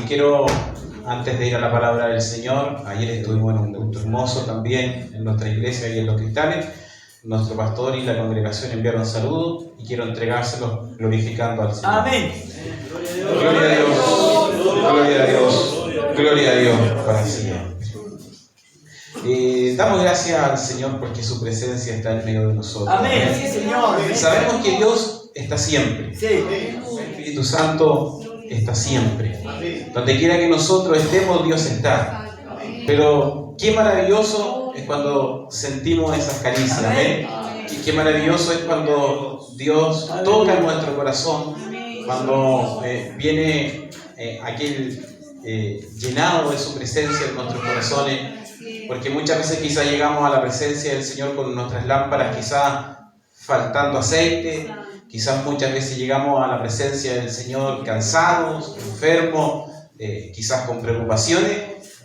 quiero, antes de ir a la palabra del Señor, ayer estuvimos en un culto hermoso también en nuestra iglesia y en Los Cristales. Nuestro pastor y la congregación enviaron saludos y quiero entregárselos glorificando al Señor. Amén. Gloria a Dios, gloria a Dios, gloria a Dios para siempre. Damos gracias al Señor porque su presencia está en medio de nosotros. Amén, sí, Señor. Sabemos que Dios está siempre. Sí. El Espíritu Santo está siempre. Donde quiera que nosotros estemos, Dios está. Pero qué maravilloso es cuando sentimos esas caricias. Amén. Y qué maravilloso es cuando Dios toca nuestro corazón, cuando viene aquel llenado de su presencia en nuestros corazones. Porque muchas veces quizás llegamos a la presencia del Señor con nuestras lámparas quizás faltando aceite, quizás muchas veces llegamos a la presencia del Señor cansados, enfermos, quizás con preocupaciones,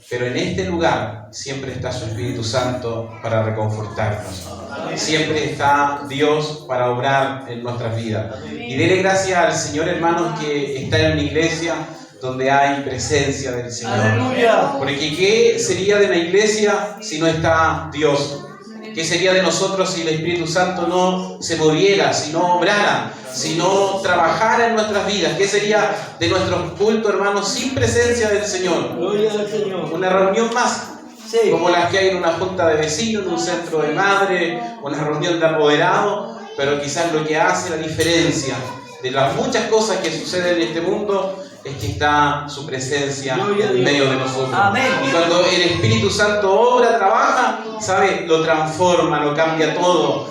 pero en este lugar siempre está su Espíritu Santo para reconfortarnos. Siempre está Dios para obrar en nuestras vidas. Y dele gracias al Señor, hermanos, que está en una iglesia donde hay presencia del Señor. Aleluya. Porque ¿qué sería de la iglesia si no está Dios? ¿Qué sería de nosotros si el Espíritu Santo no se moviera, si no obrara, si no trabajara en nuestras vidas? ¿Qué sería de nuestros cultos, hermanos, sin presencia del Señor? Gloria al Señor. Una reunión más, Sí. como las que hay en una junta de vecinos, en un centro de madre, una reunión de apoderados, pero quizás lo que hace la diferencia de las muchas cosas que suceden en este mundo es que está su presencia en medio de nosotros. Amén. Y cuando el Espíritu Santo obra, trabaja, ¿sabe? Lo transforma, lo cambia todo.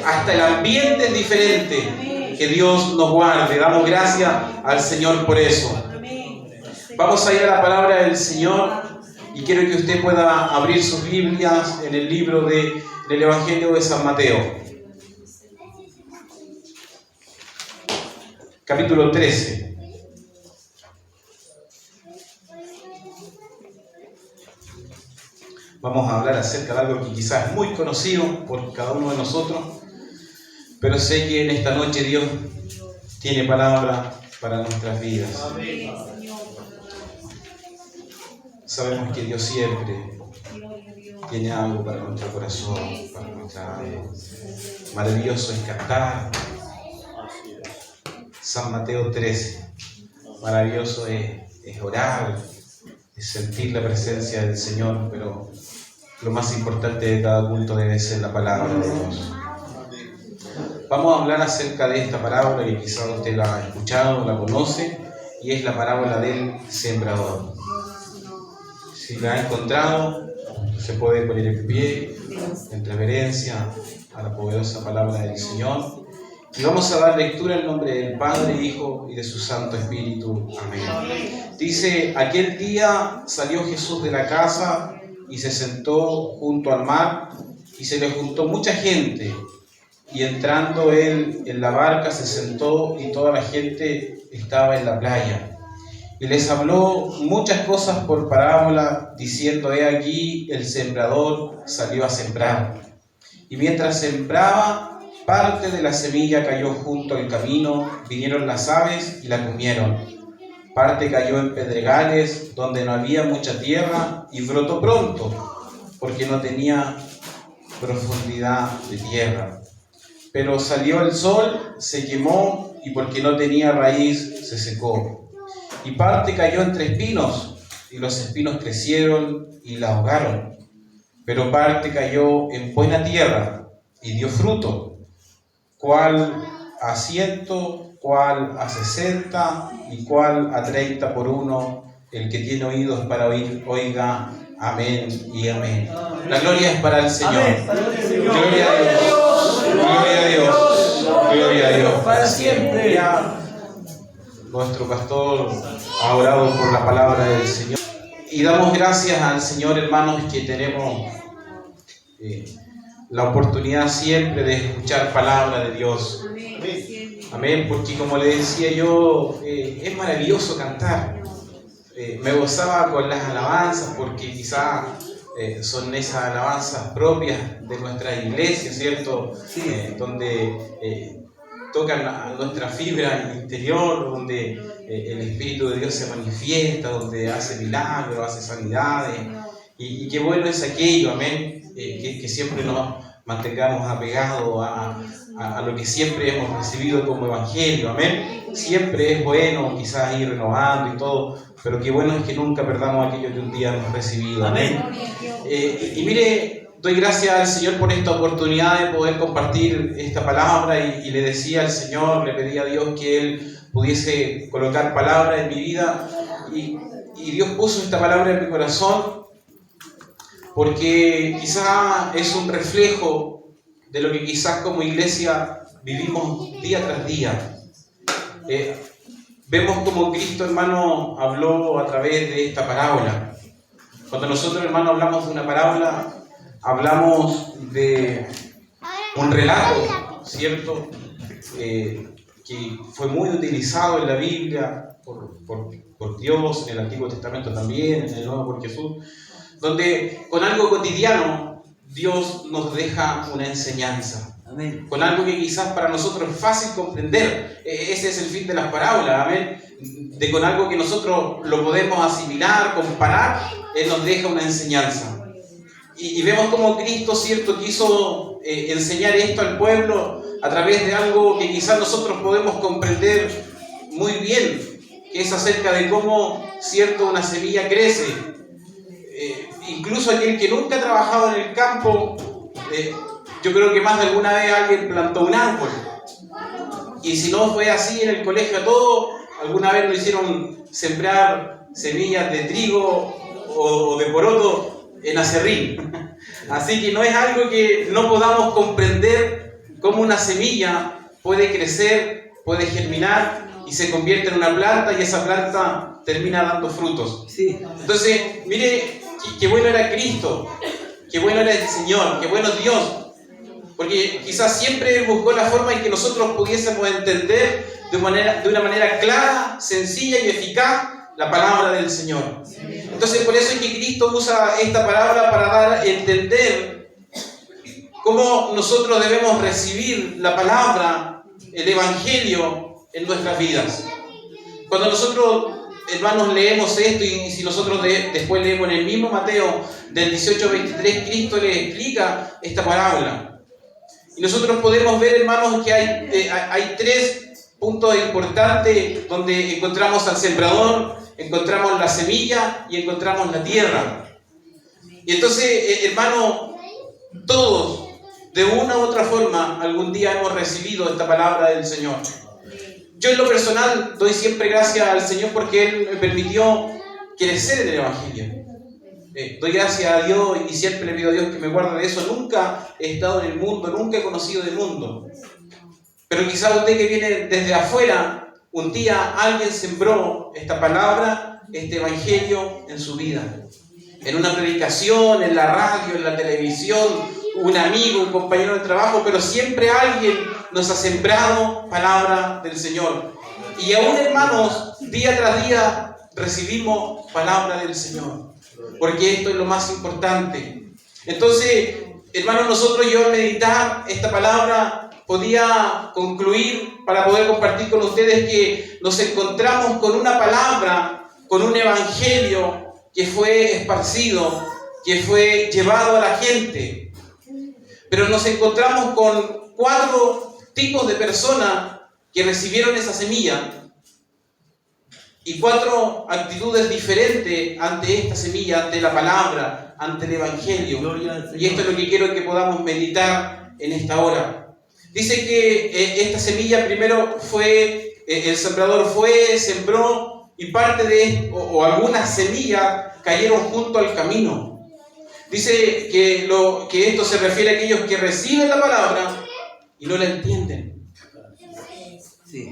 Hasta el ambiente es diferente. Que Dios nos guarde. Damos gracias al Señor por eso. Vamos a ir a la palabra del Señor y quiero que usted pueda abrir sus Biblias en el libro del Evangelio de San Mateo. Capítulo 13. Vamos a hablar acerca de algo que quizás es muy conocido por cada uno de nosotros, pero sé que en esta noche Dios tiene palabra para nuestras vidas. Sabemos que Dios siempre tiene algo para nuestro corazón, para nuestra alma. Maravilloso es cantar. San Mateo 13. Maravilloso es orar, es sentir la presencia del Señor, pero lo más importante de cada culto debe ser la palabra de Dios. Vamos a hablar acerca de esta parábola que quizás usted la ha escuchado, la conoce, y es la parábola del sembrador. Si la ha encontrado, se puede poner en pie, en reverencia a la poderosa palabra del Señor. Y vamos a dar lectura en nombre del Padre, Hijo y de su Santo Espíritu. Amén. Dice, aquel día salió Jesús de la casa y se sentó junto al mar y se le juntó mucha gente. Y entrando él en la barca se sentó y toda la gente estaba en la playa. Y les habló muchas cosas por parábola, diciendo, he aquí el sembrador salió a sembrar. Y mientras sembraba, parte de la semilla cayó junto al camino, vinieron las aves y la comieron. Parte cayó en pedregales, donde no había mucha tierra, y brotó pronto, porque no tenía profundidad de tierra. Pero salió el sol, se quemó, y porque no tenía raíz, se secó. Y parte cayó entre espinos, y los espinos crecieron y la ahogaron. Pero parte cayó en buena tierra, y dio fruto, cuál a 100, cuál a 60 y cuál a 30 por uno. El que tiene oídos para oír, oiga. Amén y amén. La gloria es para el Señor. Gloria a Dios. Gloria a Dios. Gloria a Dios. Para siempre. Ya nuestro pastor ha orado por la palabra del Señor. Y damos gracias al Señor, hermanos, que tenemos la oportunidad siempre de escuchar palabra de Dios. Amén, porque como le decía yo, es maravilloso cantar. Me gozaba con las alabanzas porque quizás son esas alabanzas propias de nuestra iglesia, ¿cierto? Donde tocan a nuestra fibra interior, donde el Espíritu de Dios se manifiesta, donde hace milagros, hace sanidades. Y qué bueno es aquello, amén, que siempre nos mantengamos apegados a lo que siempre hemos recibido como evangelio, amén. Siempre es bueno quizás ir renovando y todo, pero qué bueno es que nunca perdamos aquello que un día hemos recibido, amén. Y mire, doy gracias al Señor por esta oportunidad de poder compartir esta palabra y le decía al Señor, le pedí a Dios que Él pudiese colocar palabra en mi vida y Dios puso esta palabra en mi corazón porque quizás es un reflejo de lo que quizás como iglesia vivimos día tras día. Vemos como Cristo, hermano, habló a través de esta parábola. Cuando nosotros, hermano, hablamos de una parábola, hablamos de un relato, ¿cierto? Que fue muy utilizado en la Biblia por Dios, en el Antiguo Testamento también, en el Nuevo por Jesús, donde con algo cotidiano Dios nos deja una enseñanza. Amén. Con algo que quizás para nosotros es fácil comprender. Ese es el fin de las parábolas, amén. Con algo que nosotros lo podemos asimilar, comparar, Él nos deja una enseñanza. Y vemos cómo Cristo, cierto, quiso enseñar esto al pueblo a través de algo que quizás nosotros podemos comprender muy bien, que es acerca de cómo, cierto, una semilla crece. Incluso aquel que nunca ha trabajado en el campo, yo creo que más de alguna vez alguien plantó un árbol. Y si no fue así en el colegio a todo, alguna vez lo hicieron sembrar semillas de trigo o de poroto en acerrín. Así que no es algo que no podamos comprender cómo una semilla puede crecer, puede germinar y se convierte en una planta y esa planta termina dando frutos. Sí. Entonces, mire, qué bueno era Cristo, qué bueno era el Señor, qué bueno es Dios. Porque quizás siempre buscó la forma en que nosotros pudiésemos entender de una manera clara, sencilla y eficaz la palabra del Señor. Entonces por eso es que Cristo usa esta palabra para dar a entender cómo nosotros debemos recibir la palabra, el Evangelio en nuestras vidas. Cuando nosotros, hermanos, leemos esto y si nosotros después leemos en el mismo Mateo del 18-23, Cristo le explica esta parábola. Y nosotros podemos ver, hermanos, que hay tres puntos importantes donde encontramos al sembrador, encontramos la semilla y encontramos la tierra. Y entonces, hermanos, todos, de una u otra forma, algún día hemos recibido esta palabra del Señor. Yo en lo personal doy siempre gracias al Señor porque Él me permitió crecer en el Evangelio. Doy gracias a Dios y siempre le pido a Dios que me guarde de eso. Nunca he estado en el mundo, nunca he conocido del mundo. Pero quizás usted que viene desde afuera, un día alguien sembró esta palabra, este Evangelio en su vida. En una predicación, en la radio, en la televisión, un amigo, un compañero de trabajo, pero siempre alguien nos ha sembrado palabra del Señor. Y aún, hermanos, día tras día recibimos palabra del Señor. Porque esto es lo más importante. Entonces, hermanos, nosotros yo al meditar esta palabra podía concluir para poder compartir con ustedes que nos encontramos con una palabra, con un evangelio que fue esparcido, que fue llevado a la gente. Pero nos encontramos con 4 tipos de personas que recibieron esa semilla. Y 4 actitudes diferentes ante esta semilla, ante la palabra, ante el Evangelio. Y esto es lo que quiero que podamos meditar en esta hora. Dice que esta semilla primero fue, el sembrador fue, sembró, y parte de, o algunas semillas cayeron junto al camino. Dice que esto se refiere a aquellos que reciben la palabra y no la entienden.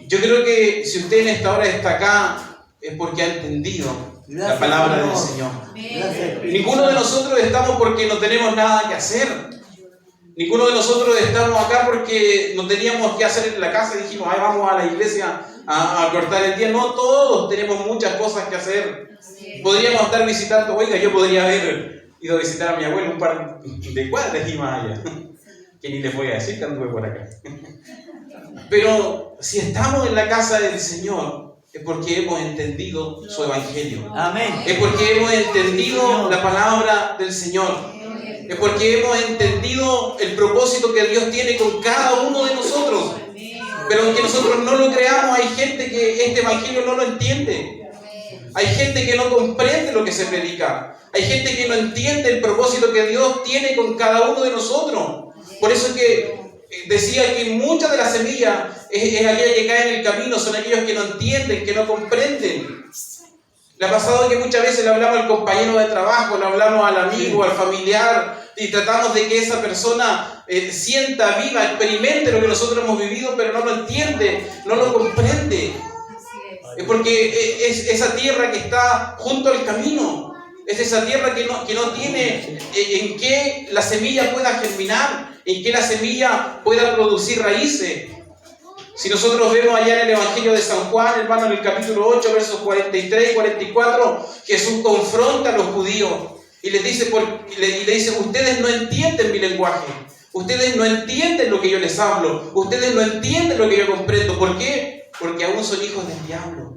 Yo creo que si usted en esta hora está acá, es porque ha entendido la palabra del Señor. Ninguno de nosotros estamos porque no tenemos nada que hacer. Ninguno de nosotros estamos acá porque no teníamos que hacer en la casa y dijimos, ay, vamos a la iglesia a cortar el día. No, todos tenemos muchas cosas que hacer. Podríamos estar visitando, oiga, yo podría haber ido a visitar a mi abuelo un par de cuadras y más allá. Que ni les voy a decir que anduve por acá. Pero si estamos en la casa del Señor, es porque hemos entendido su evangelio. Amén. Es porque hemos entendido la palabra del Señor. Es porque hemos entendido el propósito que Dios tiene con cada uno de nosotros. Pero aunque nosotros no lo creamos, hay gente que este evangelio no lo entiende. Hay gente que no comprende lo que se predica. Hay gente que no entiende el propósito que Dios tiene con cada uno de nosotros. Por eso es que decía que muchas de las semillas es aquella que cae en el camino, son aquellos que no entienden, que no comprenden. Le ha pasado que muchas veces le hablamos al compañero de trabajo, le hablamos al amigo, al familiar, y tratamos de que esa persona sienta, viva, experimente lo que nosotros hemos vivido, pero no lo entiende, no lo comprende. Es porque es esa tierra que está junto al camino, es esa tierra que no tiene en que la semilla pueda germinar, en que la semilla pueda producir raíces. Si nosotros vemos allá en el Evangelio de San Juan, hermano, en el capítulo 8, versos 43 y 44, Jesús confronta a los judíos y les dice, ustedes no entienden mi lenguaje, ustedes no entienden lo que yo les hablo, ustedes no entienden lo que yo comprendo. ¿Por qué? Porque aún son hijos del diablo.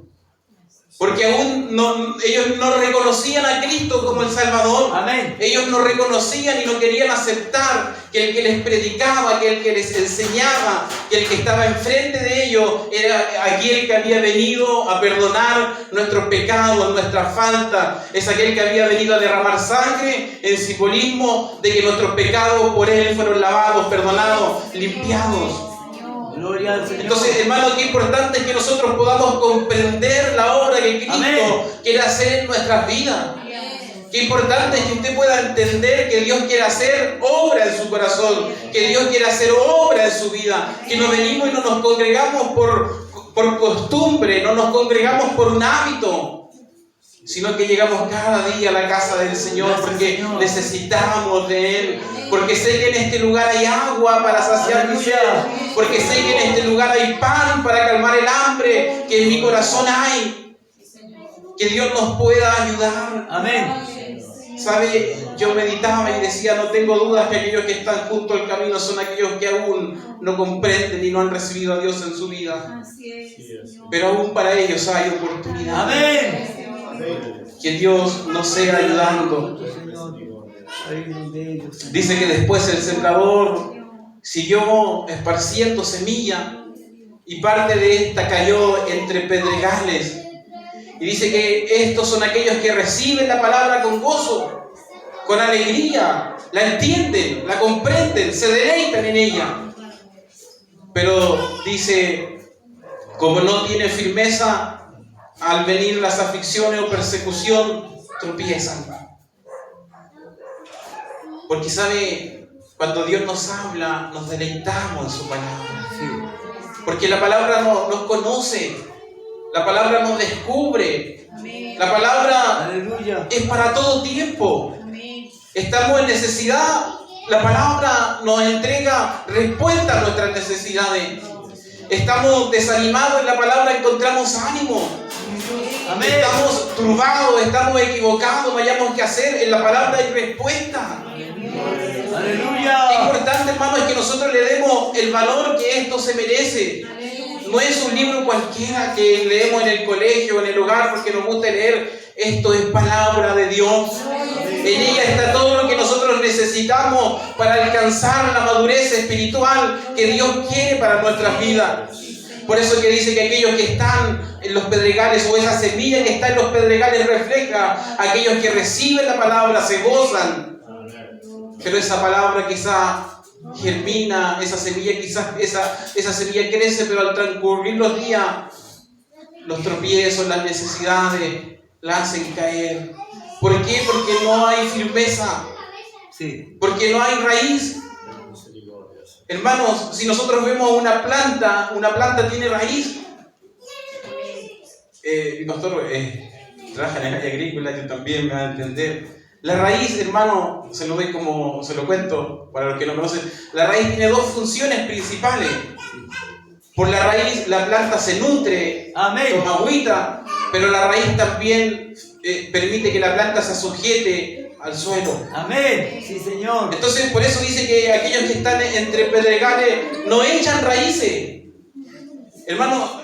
Porque aún ellos no reconocían a Cristo como el Salvador. Amén. Ellos no reconocían y no querían aceptar que el que les predicaba, que el que les enseñaba, que el que estaba enfrente de ellos era aquel que había venido a perdonar nuestros pecados, nuestras faltas. Es aquel que había venido a derramar sangre en simbolismo de que nuestros pecados por Él fueron lavados, perdonados, limpiados. Gloria al Señor. Entonces, hermano, qué importante es que nosotros podamos comprender la obra que Cristo Amén. quiere hacer en nuestras vidas. Qué importante es que usted pueda entender que Dios quiere hacer obra en su corazón, que Dios quiere hacer obra en su vida, que no venimos y no nos congregamos por costumbre, no nos congregamos por un hábito, sino que llegamos cada día a la casa del Señor porque necesitamos de Él, porque sé que en este lugar hay agua para saciar mi sed, porque sé que en este lugar hay pan para calmar el hambre que en mi corazón hay. Que Dios nos pueda ayudar. Amén. ¿Sabe? Yo meditaba y decía, no tengo dudas que aquellos que están junto al camino son aquellos que aún no comprenden y no han recibido a Dios en su vida. Pero aún para ellos hay oportunidad. Amén. Que Dios nos sea ayudando. Dice que después el sembrador siguió esparciendo semilla y parte de esta cayó entre pedregales. Y dice que estos son aquellos que reciben la palabra con gozo, con alegría, la entienden, la comprenden, se deleitan en ella. Pero dice, como no tiene firmeza, al venir las aflicciones o persecución, tropiezan. Porque sabe, cuando Dios nos habla, nos deleitamos en su palabra. Porque la palabra nos conoce, la palabra nos descubre, la palabra Aleluya. es para todo tiempo. Estamos en necesidad, la palabra nos entrega respuesta a nuestras necesidades. Estamos desanimados, en la palabra encontramos ánimo. Amén. Estamos turbados, estamos equivocados, no hayamos qué hacer, en la palabra hay respuesta. Aleluya. Qué importante, hermano, es que nosotros le demos el valor que esto se merece. No es un libro cualquiera que leemos en el colegio, en el hogar, porque nos gusta leer. Esto es palabra de Dios. En ella está todo lo que nosotros necesitamos para alcanzar la madurez espiritual que Dios quiere para nuestras vidas. Por eso que dice que aquellos que están en los pedregales, o esa semilla que está en los pedregales, refleja a aquellos que reciben la palabra, se gozan. Pero esa palabra quizá germina, esa semilla quizás esa semilla crece, pero al transcurrir los días, los tropiezos, las necesidades la hacen caer. ¿Por qué? Porque no hay firmeza. Sí. Porque no hay raíz. Hermanos, si nosotros vemos una planta tiene raíz. Mi pastor trabaja en el área agrícola, yo también me va a entender. La raíz, hermano, se lo cuento para los que no conocen. La raíz tiene dos funciones principales. Por la raíz la planta se nutre, Amén. toma agüita, pero la raíz también permite que la planta se sujete al suelo. Amén. Sí, Señor. Entonces, por eso dice que aquellos que están entre pedregales no echan raíces. Hermano,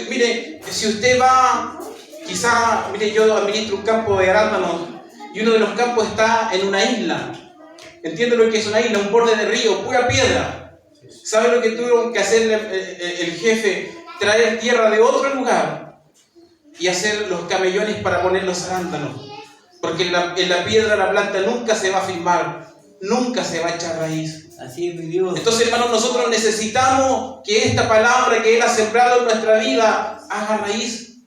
mire, si usted va, quizá, mire, yo administro un campo de arándanos y uno de los campos está en una isla. ¿Entiende lo que es una isla? Un borde de río, pura piedra. ¿Sabe lo que tuvo que hacer el jefe? Traer tierra de otro lugar y hacer los camellones para poner los arándanos. Porque en la piedra la planta nunca se va a firmar, nunca se va a echar raíz. Así es, mi Dios. Entonces, hermanos, nosotros necesitamos que esta palabra que Él ha sembrado en nuestra vida haga raíz.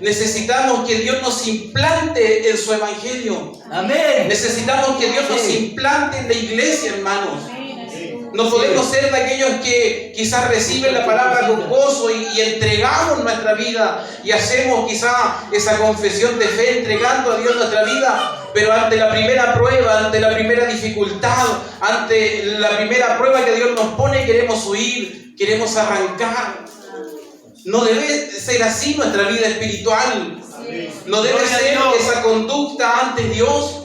Necesitamos que Dios nos implante en su evangelio. Amén. Necesitamos que Dios nos implante en la iglesia, hermanos. No podemos ser de aquellos que quizás reciben la palabra con gozo y entregamos nuestra vida y hacemos quizás esa confesión de fe entregando a Dios nuestra vida, pero ante la primera prueba, ante la primera dificultad, ante la primera prueba que Dios nos pone, queremos huir, queremos arrancar. No debe ser así nuestra vida espiritual. No debe ser esa conducta ante Dios.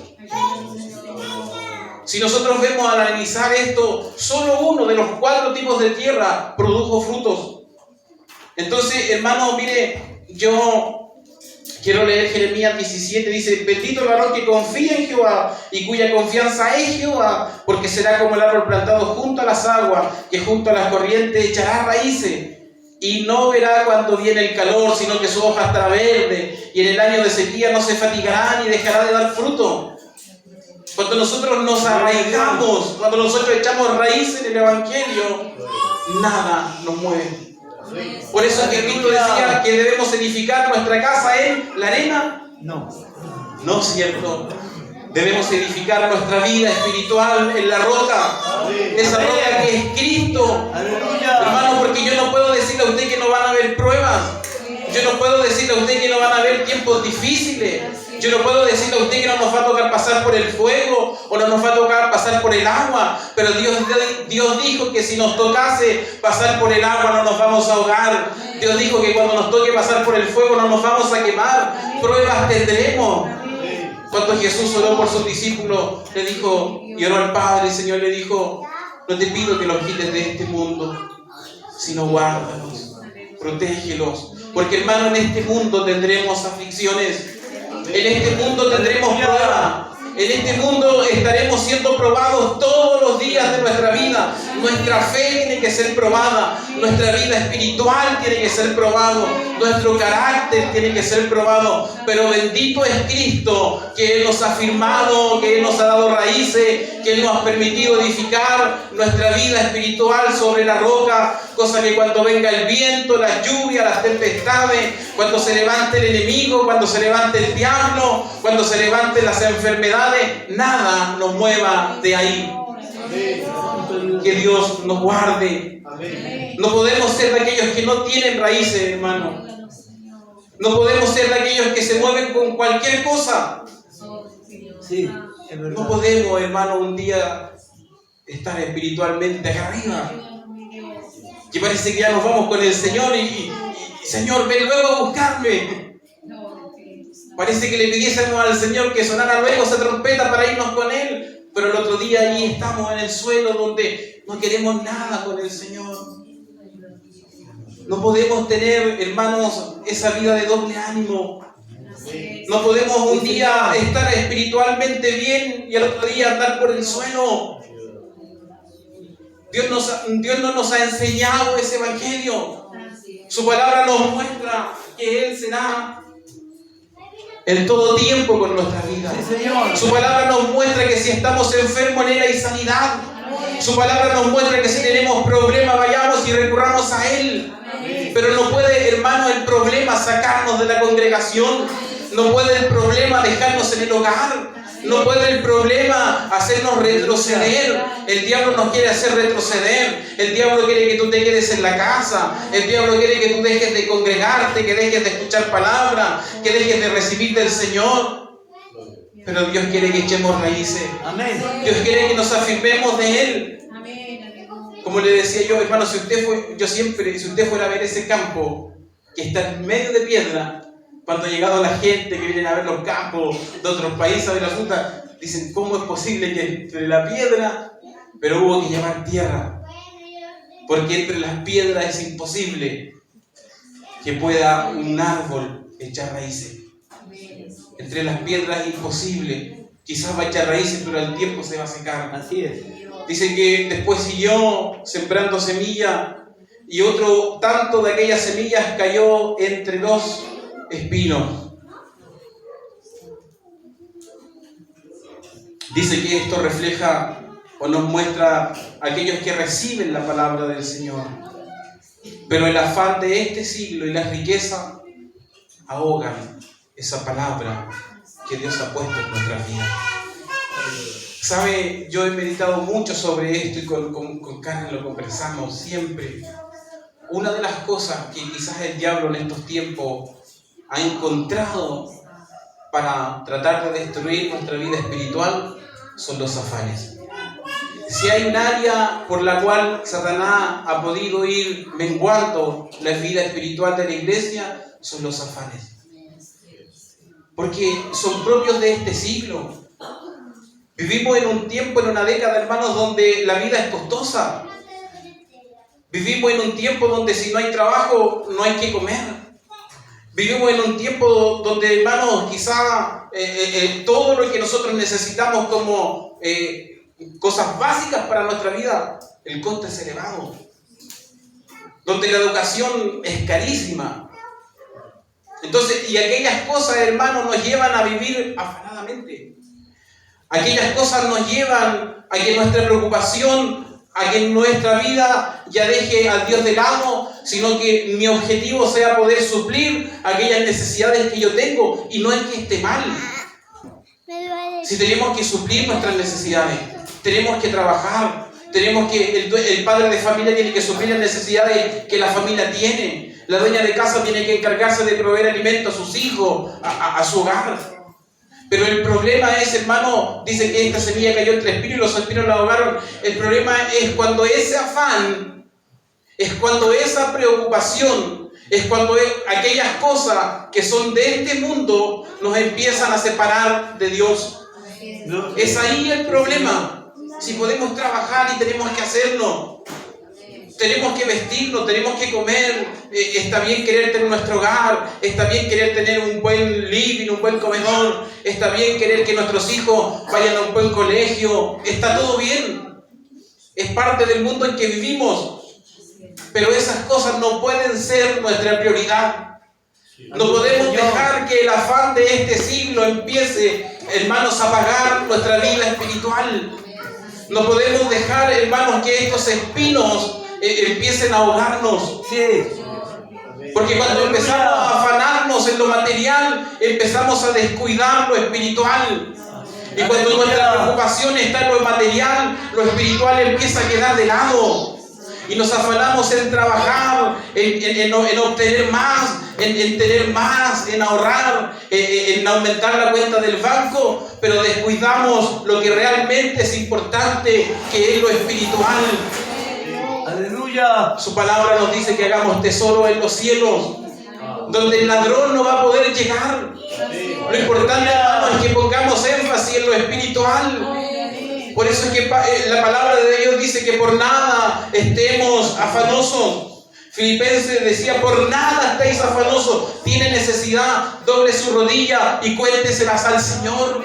Si nosotros vemos al analizar esto, solo uno de los 4 tipos de tierra produjo frutos. Entonces, hermano, mire, yo quiero leer Jeremías 17, dice: bendito el varón que confía en Jehová y cuya confianza es Jehová, porque será como el árbol plantado junto a las aguas, que junto a las corrientes echará raíces. Y no verá cuando viene el calor, sino que su hoja estará verde, y en el año de sequía no se fatigará ni dejará de dar fruto. Cuando nosotros nos arraigamos, cuando nosotros echamos raíces en el evangelio, nada nos mueve. Por eso es que Cristo decía que debemos edificar nuestra casa en la arena. No es cierto. Debemos edificar nuestra vida espiritual en la roca. Esa roca que es Cristo. Hermano, porque yo no puedo decirle a usted que no van a haber pruebas. Yo no puedo decirle a usted que no van a haber tiempos difíciles. Yo no puedo decirle a usted que no nos va a tocar pasar por el fuego o no nos va a tocar pasar por el agua. Pero Dios dijo que si nos tocase pasar por el agua no nos vamos a ahogar. Dios dijo que cuando nos toque pasar por el fuego no nos vamos a quemar. Pruebas tendremos. Cuando Jesús oró por sus discípulos, le dijo, y oró al Padre, el Señor le dijo: no te pido que los quites de este mundo, sino guárdalos, protégelos. Porque, hermano, en este mundo tendremos aflicciones, en este mundo tendremos pruebas, en este mundo estaremos siendo probados todos los días de nuestra vida. Nuestra fe tiene que ser probada, nuestra vida espiritual tiene que ser probado, nuestro carácter tiene que ser probado. Pero bendito es Cristo, que Él nos ha firmado, que Él nos ha dado raíces, que Él nos ha permitido edificar nuestra vida espiritual sobre la roca, cosa que cuando venga el viento, la lluvia, las tempestades, cuando se levante el enemigo, cuando se levante el diablo, cuando se levanten las enfermedades, nada nos mueva de ahí. Que Dios nos guarde. No podemos ser de aquellos que no tienen raíces, hermano. No podemos ser de aquellos que se mueven con cualquier cosa. Sí, es verdad. No podemos, hermano, un día estar espiritualmente acá arriba. Que parece que ya nos vamos con el Señor y Señor, ven luego a buscarme. Parece que le pidiésemos al Señor que sonara luego esa trompeta para irnos con Él. Pero el otro día allí estamos en el suelo donde no queremos nada con el Señor. No podemos tener, hermanos, esa vida de doble ánimo. No podemos un día estar espiritualmente bien y al otro día andar por el suelo. Dios no nos ha enseñado ese evangelio. Su palabra nos muestra que Él será en todo tiempo con nuestra vida. Su palabra nos muestra que si estamos enfermos en Él hay sanidad. Su palabra nos muestra que si tenemos problemas vayamos y recurramos a Él. Pero no puede, hermano, el problema sacarnos de la congregación. No puede el problema dejarnos en el hogar. No puede el problema hacernos retroceder. El diablo nos quiere hacer retroceder. El diablo quiere que tú te quedes en la casa. El diablo quiere que tú dejes de congregarte, que dejes de escuchar palabra, que dejes de recibir del Señor. Pero Dios quiere que echemos raíces. Amén. Dios quiere que nos afirmemos de Él. Como le decía yo, hermano, si usted fuera a ver ese campo que está en medio de piedra, cuando ha llegado la gente que viene a ver los campos de otros países a ver la fruta, dicen, ¿cómo es posible que entre la piedra? Pero hubo que llevar tierra, porque entre las piedras es imposible que pueda un árbol echar raíces. Entre las piedras es imposible. Quizás va a echar raíces, pero al tiempo se va a secar. Así es. Dice que después siguió sembrando semilla y otro tanto de aquellas semillas cayó entre dos espinos. Dice que esto refleja o nos muestra a aquellos que reciben la palabra del Señor. Pero el afán de este siglo y la riqueza ahogan esa palabra que Dios ha puesto en nuestras vidas. ¿Sabe? Yo he meditado mucho sobre esto y con Karen lo conversamos siempre. Una de las cosas que quizás el diablo en estos tiempos ha encontrado para tratar de destruir nuestra vida espiritual son los afanes. Si hay un área por la cual Satanás ha podido ir menguando la vida espiritual de la iglesia, son los afanes. Porque son propios de este siglo. Vivimos en un tiempo, en una década, hermanos, donde la vida es costosa. Vivimos en un tiempo donde si no hay trabajo, no hay que comer. Vivimos en un tiempo donde, hermanos, quizá todo lo que nosotros necesitamos como cosas básicas para nuestra vida, el costo es elevado. Donde la educación es carísima. Entonces, y aquellas cosas, hermanos, nos llevan a vivir afanadamente. Aquellas cosas nos llevan a que nuestra preocupación, a que nuestra vida ya deje al Dios de lado, sino que mi objetivo sea poder suplir aquellas necesidades que yo tengo. Y no es que esté mal. Si tenemos que suplir nuestras necesidades, tenemos que trabajar, tenemos que, el padre de familia tiene que suplir las necesidades que la familia tiene. La dueña de casa tiene que encargarse de proveer alimento a sus hijos, a su hogar. Pero el problema es, hermano, dice que esta semilla cayó entre espinos y los espinos la ahogaron. El problema es cuando ese afán, es cuando esa preocupación, es cuando aquellas cosas que son de este mundo nos empiezan a separar de Dios. Es ahí el problema. Si podemos trabajar y tenemos que hacerlo, tenemos que vestirnos, tenemos que comer, está bien querer tener nuestro hogar, está bien querer tener un buen living, un buen comedor, está bien querer que nuestros hijos vayan a un buen colegio, está todo bien, es parte del mundo en que vivimos, pero esas cosas no pueden ser nuestra prioridad. No podemos dejar que el afán de este siglo empiece, hermanos, a apagar nuestra vida espiritual. No podemos dejar, hermanos, que estos espinos empiecen a ahogarnos. Sí. Porque cuando empezamos a afanarnos en lo material, empezamos a descuidar lo espiritual. Y cuando nuestra preocupación está en lo material, lo espiritual empieza a quedar de lado. Y nos afanamos en trabajar, en obtener más, en tener más, en ahorrar, en aumentar la cuenta del banco, pero descuidamos lo que realmente es importante, que es lo espiritual. Aleluya. Su palabra nos dice que hagamos tesoro en los cielos, donde el ladrón no va a poder llegar. Lo importante, hermano, es que pongamos énfasis en lo espiritual. Por eso es que la palabra de Dios dice que por nada estemos afanosos. Filipenses decía, por nada estéis afanosos. Tiene necesidad, doble su rodilla y cuénteselas al Señor.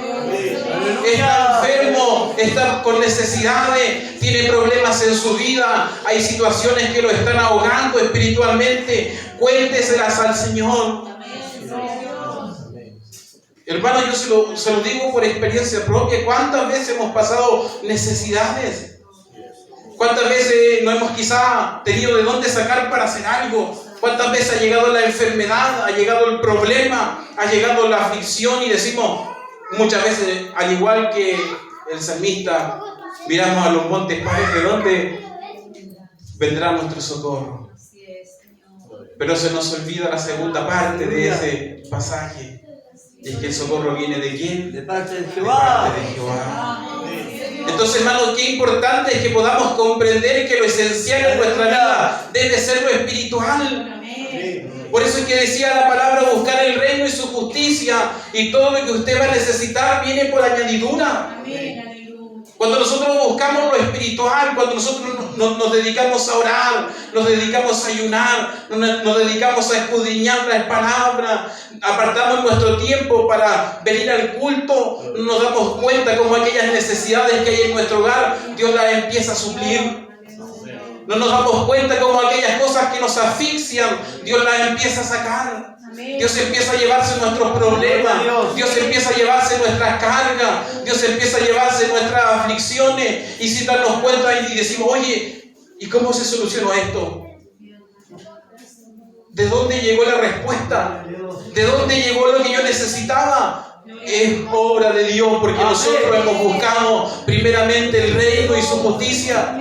Está enfermo, está con necesidades, tiene problemas en su vida, hay situaciones que lo están ahogando espiritualmente. Cuénteselas al Señor. Hermano, yo se lo digo por experiencia propia. ¿Cuántas veces hemos pasado necesidades? ¿Cuántas veces no hemos quizá tenido de dónde sacar para hacer algo? ¿Cuántas veces ha llegado la enfermedad, ha llegado el problema, ha llegado la aflicción y decimos muchas veces, al igual que el salmista, miramos a los montes, Padre, ¿de dónde vendrá nuestro socorro? Pero se nos olvida la segunda parte de ese pasaje. Es que el socorro viene ¿de quién? De parte de Jehová. De parte de Jehová. Entonces, hermanos, qué importante es que podamos comprender que lo esencial en nuestra vida debe ser lo espiritual. Por eso es que decía la palabra, buscar el reino y su justicia, y todo lo que usted va a necesitar viene por añadidura. Cuando nosotros buscamos lo espiritual, cuando nosotros nos dedicamos a orar, nos dedicamos a ayunar, nos dedicamos a escudriñar la palabra, apartamos nuestro tiempo para venir al culto, nos damos cuenta como aquellas necesidades que hay en nuestro hogar, Dios las empieza a suplir. No nos damos cuenta como aquellas cosas que nos asfixian, Dios las empieza a sacar. Dios empieza a llevarse nuestros problemas, Dios empieza a llevarse nuestras cargas, Dios empieza a llevarse nuestras aflicciones, y sin darnos cuenta y decimos, oye, ¿y cómo se solucionó esto? ¿De dónde llegó la respuesta? ¿De dónde llegó lo que yo necesitaba? Es obra de Dios, porque nosotros hemos buscado primeramente el reino y su justicia.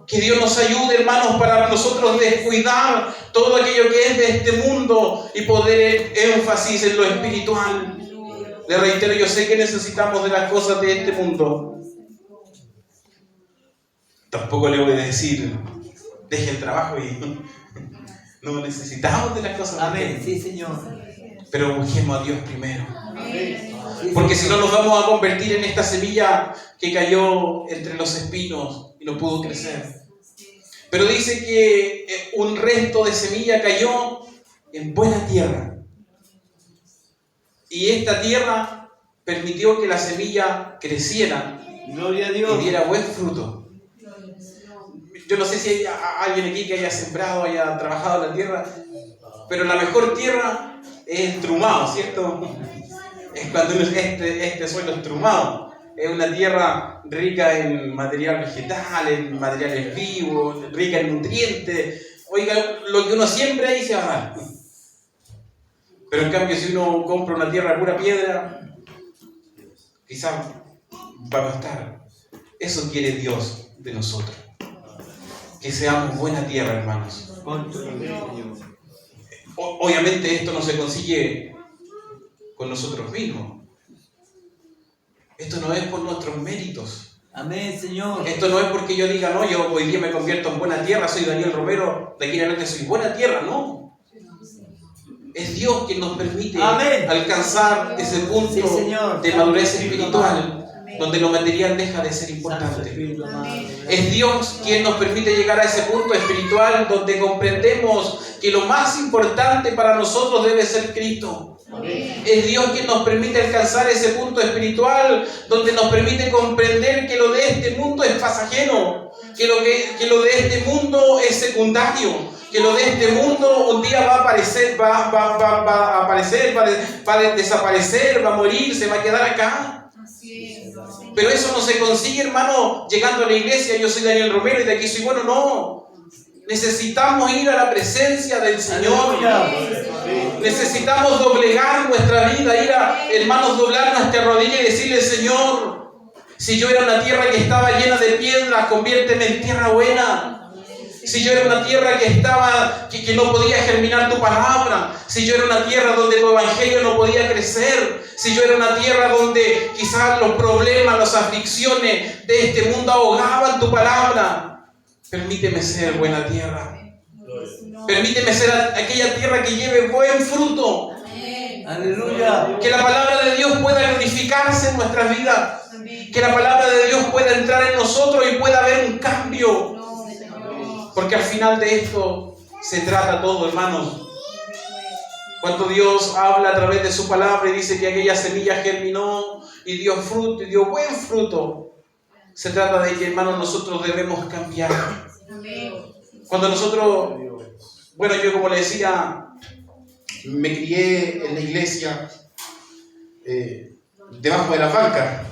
Que Dios nos ayude, hermanos, para nosotros descuidar todo aquello que es de este mundo y poner énfasis en lo espiritual. Le reitero, yo sé que necesitamos de las cosas de este mundo. Tampoco le voy a decir, deje el trabajo y no necesitamos de las cosas de este mundo. Sí, Señor. Pero busquemos a Dios primero. Porque si no nos vamos a convertir en esta semilla que cayó entre los espinos y no pudo crecer. Pero dice que un resto de semilla cayó en buena tierra. Y esta tierra permitió que la semilla creciera. Gloria a Dios. Y diera buen fruto. Yo no sé si hay alguien aquí que haya sembrado, haya trabajado en la tierra, pero la mejor tierra es estrumado, ¿cierto? Es cuando este suelo estrumado. Es una tierra rica en material vegetal, en materiales vivos, rica en nutrientes. Oiga, lo que uno siembra ahí se va a dar. Pero en cambio, si uno compra una tierra de pura piedra, quizás va a gastar. Eso quiere Dios de nosotros. Que seamos buena tierra, hermanos. Obviamente esto no se consigue con nosotros mismos. Esto no es por nuestros méritos. Amén, Señor. Esto no es porque yo diga, no, yo hoy día me convierto en buena tierra, soy Daniel Romero, de aquí en adelante soy buena tierra, no. Es Dios quien nos permite alcanzar ese punto de madurez espiritual, donde lo material deja de ser importante. Es Dios quien nos permite llegar a ese punto espiritual donde comprendemos que lo más importante para nosotros debe ser Cristo. Es Dios quien nos permite alcanzar ese punto espiritual donde nos permite comprender que lo de este mundo es pasajero, que lo de este mundo es secundario, que lo de este mundo un día va a aparecer, va a desaparecer, va a morir, se va a quedar acá. Pero eso no se consigue, hermano, llegando a la iglesia. Yo soy Daniel Romero y de aquí soy bueno. No. Necesitamos ir a la presencia del Señor. Necesitamos doblegar nuestra vida, hermanos, doblar nuestra rodilla y decirle, Señor, si yo era una tierra que estaba llena de piedras, conviérteme en tierra buena. Si yo era una tierra que no podía germinar tu palabra, si yo era una tierra donde tu evangelio no podía crecer, si yo era una tierra donde quizás los problemas, las aflicciones de este mundo ahogaban tu palabra, permíteme ser buena tierra. Permíteme ser aquella tierra que lleve buen fruto. Aleluya. Que la palabra de Dios pueda glorificarse en nuestras vidas. Que la palabra de Dios pueda entrar en nosotros y pueda haber un cambio. Porque al final de esto se trata todo, hermanos. Cuando Dios habla a través de su palabra y dice que aquella semilla germinó y dio fruto y dio buen fruto, se trata de que, hermanos, nosotros debemos cambiar. Cuando nosotros, bueno, yo como le decía, me crié en la iglesia debajo de la banca.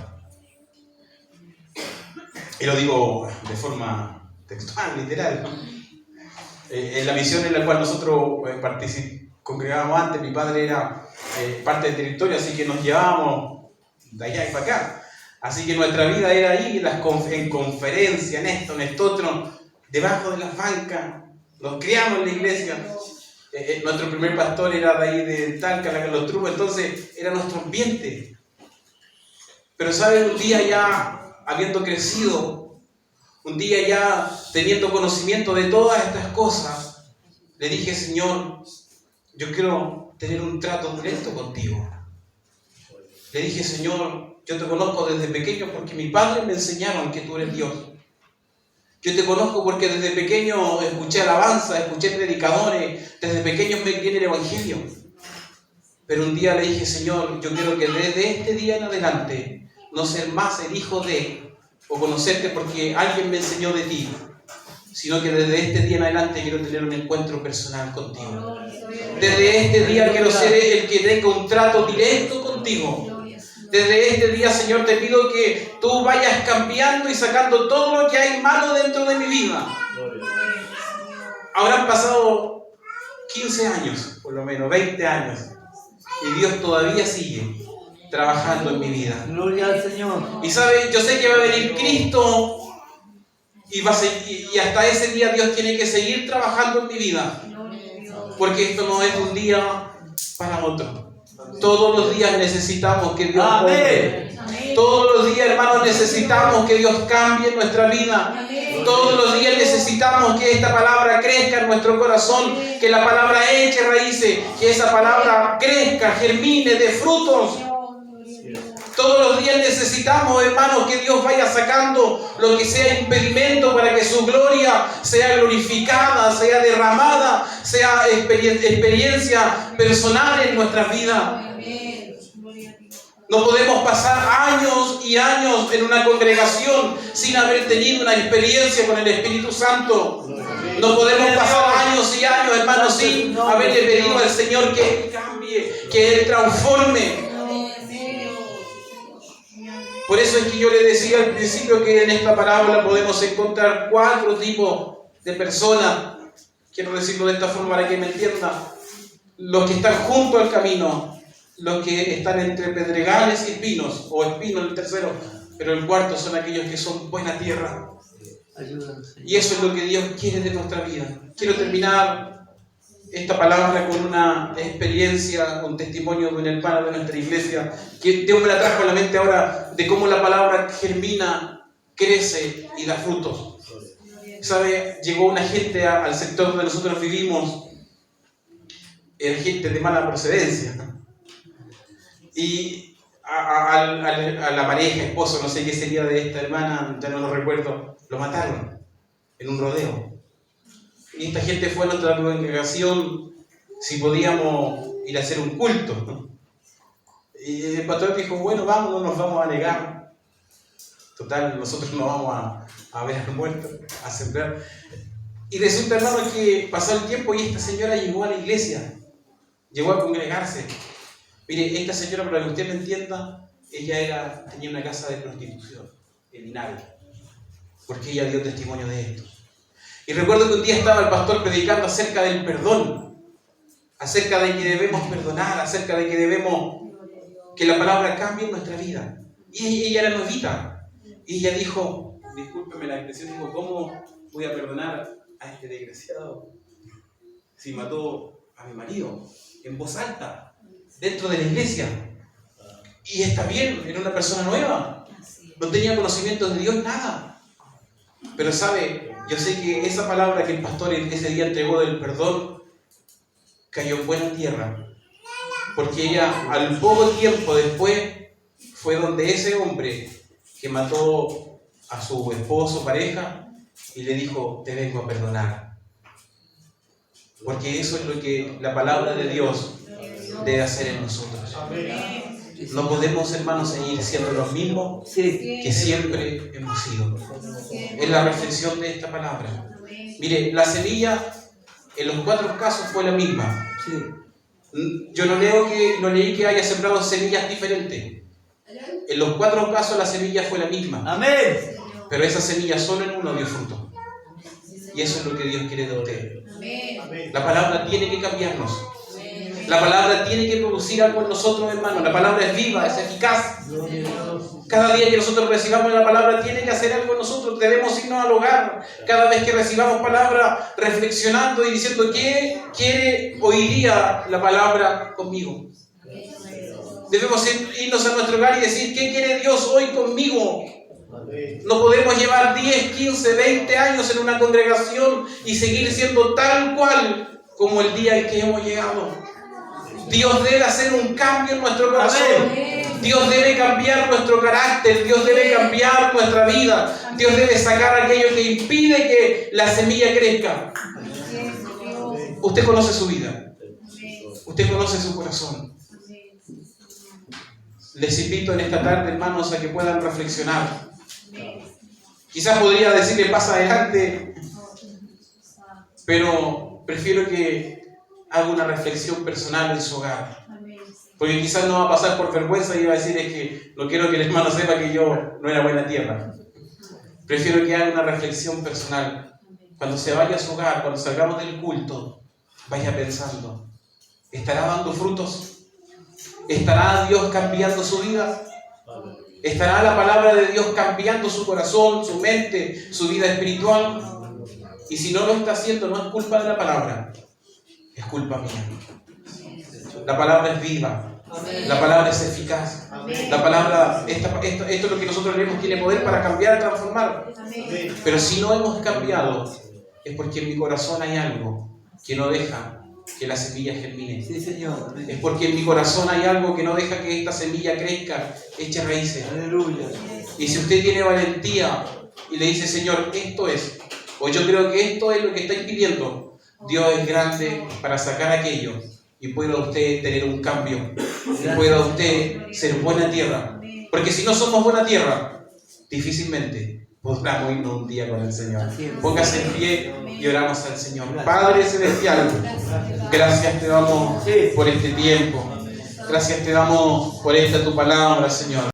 Y lo digo de forma textual, literal, ¿no? En la misión en la cual nosotros congregábamos antes, mi padre era parte del directorio, así que nos llevábamos de allá y para acá. Así que nuestra vida era ahí, en conferencia, en esto, en esto otro, debajo de las bancas. Nos criamos en la iglesia. Nuestro primer pastor era de ahí de Talca, la Los Trubos, entonces era nuestro ambiente. Pero ¿saben? Un día ya habiendo crecido, un día ya teniendo conocimiento de todas estas cosas, le dije, Señor, yo quiero tener un trato directo contigo. Le dije, Señor, yo te conozco desde pequeño porque mis padres me enseñaron que tú eres Dios. Yo te conozco porque desde pequeño escuché alabanza, escuché predicadores, desde pequeño me crié en el Evangelio. Pero un día le dije, Señor, yo quiero que desde este día en adelante no ser más el hijo de, o conocerte porque alguien me enseñó de ti, sino que desde este día en adelante quiero tener un encuentro personal contigo. Desde este día quiero ser el que tenga un trato directo contigo. Desde este día, Señor, te pido que tú vayas cambiando y sacando todo lo que hay malo dentro de mi vida. Habrán pasado 15 años, por lo menos 20 años, y Dios todavía sigue trabajando en mi vida. Gloria al Señor. Y sabe, yo sé que va a venir Cristo y hasta ese día Dios tiene que seguir trabajando en mi vida. Porque esto no es de un día para otro. Todos los días necesitamos que Dios obre. Todos los días, hermanos, necesitamos que Dios cambie nuestra vida. Todos los días necesitamos que esta palabra crezca en nuestro corazón, que la palabra eche raíces, que esa palabra crezca, germine, dé frutos. Todos los días necesitamos, hermanos, que Dios vaya sacando lo que sea impedimento para que su gloria sea glorificada, sea derramada, sea experiencia personal en nuestras vidas. No podemos pasar años y años en una congregación sin haber tenido una experiencia con el Espíritu Santo. No podemos pasar años y años, hermanos, sin haberle pedido al Señor que Él cambie, que Él transforme. Por eso es que yo le decía al principio que en esta parábola podemos encontrar 4 tipos de personas. Quiero decirlo de esta forma para que me entiendan. Los que están junto al camino, los que están entre pedregales y espinos, o espinos el tercero, pero el cuarto son aquellos que son buena tierra. Y eso es lo que Dios quiere de nuestra vida. Quiero terminar esta palabra con una experiencia, un testimonio de un hermano de nuestra iglesia, que Dios me la trajo a la mente ahora, de cómo la palabra germina, crece y da frutos. ¿Sabe? Llegó una gente al sector donde nosotros vivimos, era gente de mala procedencia, y a la pareja, esposo, no sé qué sería de esta hermana, ya no lo recuerdo, lo mataron en un rodeo. Y esta gente fue a nuestra congregación si podíamos ir a hacer un culto. Y el pastor dijo, bueno, vamos, no nos vamos a negar. Total, nosotros no vamos a ver al muerto, a sembrar. Y resulta, hermano, que pasó el tiempo y esta señora llegó a la iglesia, llegó a congregarse. Mire, esta señora, para que usted me entienda, ella tenía una casa de prostitución en Linares, porque ella dio testimonio de esto. Y recuerdo que un día estaba el pastor predicando acerca del perdón, acerca de que debemos perdonar, acerca de que debemos que la palabra cambie en nuestra vida. Y ella era novita. Y ella dijo, discúlpeme la expresión, dijo, ¿cómo voy a perdonar a este desgraciado si mató a mi marido? En voz alta, dentro de la iglesia. Y está bien, era una persona nueva, no tenía conocimiento de Dios, nada. Pero sabe, yo sé que esa palabra que el pastor ese día entregó del perdón cayó en buena tierra, porque ella al poco tiempo después fue donde ese hombre que mató a su esposo, pareja, y le dijo, te vengo a perdonar. Porque eso es lo que la palabra de Dios debe hacer en nosotros. No podemos, hermanos, seguir siendo los mismos que siempre hemos sido. Es la reflexión de esta palabra. Mire, la semilla en los 4 casos fue la misma. Yo no leí que haya sembrado semillas diferentes. En los 4 casos la semilla fue la misma. Amén. Pero esa semilla solo en uno dio fruto. Y eso es lo que Dios quiere de usted. La palabra tiene que cambiarnos. La palabra tiene que producir algo en nosotros, hermanos. La palabra es viva, es eficaz. Cada día que nosotros recibamos la palabra tiene que hacer algo en nosotros. Debemos irnos al hogar. Cada vez que recibamos palabra, reflexionando y diciendo ¿qué quiere o iría la palabra conmigo? Debemos irnos a nuestro hogar y decir ¿qué quiere Dios hoy conmigo? No podemos llevar 10, 15, 20 años en una congregación y seguir siendo tal cual como el día en que hemos llegado. Dios debe hacer un cambio en nuestro corazón. Dios debe cambiar nuestro carácter. Dios debe cambiar nuestra vida. Dios debe sacar aquello que impide que la semilla crezca. Usted conoce su vida. Usted conoce su corazón. Les invito en esta tarde, hermanos, a que puedan reflexionar. Quizás podría decirle pasa adelante, pero prefiero que haga una reflexión personal en su hogar. Porque quizás no va a pasar por vergüenza y va a decir es que no quiero que el hermano sepa que yo no era buena tierra. Prefiero que haga una reflexión personal. Cuando se vaya a su hogar, cuando salgamos del culto, vaya pensando, ¿estará dando frutos? ¿Estará Dios cambiando su vida? ¿Estará la palabra de Dios cambiando su corazón, su mente, su vida espiritual? Y si no lo está haciendo, no es culpa de la palabra, es culpa mía. La palabra es viva, la palabra es eficaz, la palabra, esto es lo que nosotros leemos, tiene poder para cambiar, transformar. Pero si no hemos cambiado, es porque en mi corazón hay algo que no deja que la semilla germine. Sí, Señor. Es porque en mi corazón hay algo que no deja que esta semilla crezca, eche raíces. Aleluya. Y si usted tiene valentía y le dice, Señor, esto es, o yo creo que esto es lo que está impidiendo, Dios es grande para sacar aquello y pueda usted tener un cambio, y pueda usted ser buena tierra. Porque si no somos buena tierra, difícilmente podremos irnos un día con el Señor. Póngase en pie y oramos al Señor. Padre Celestial, gracias te damos por este tiempo. Gracias te damos por esta tu palabra, Señor.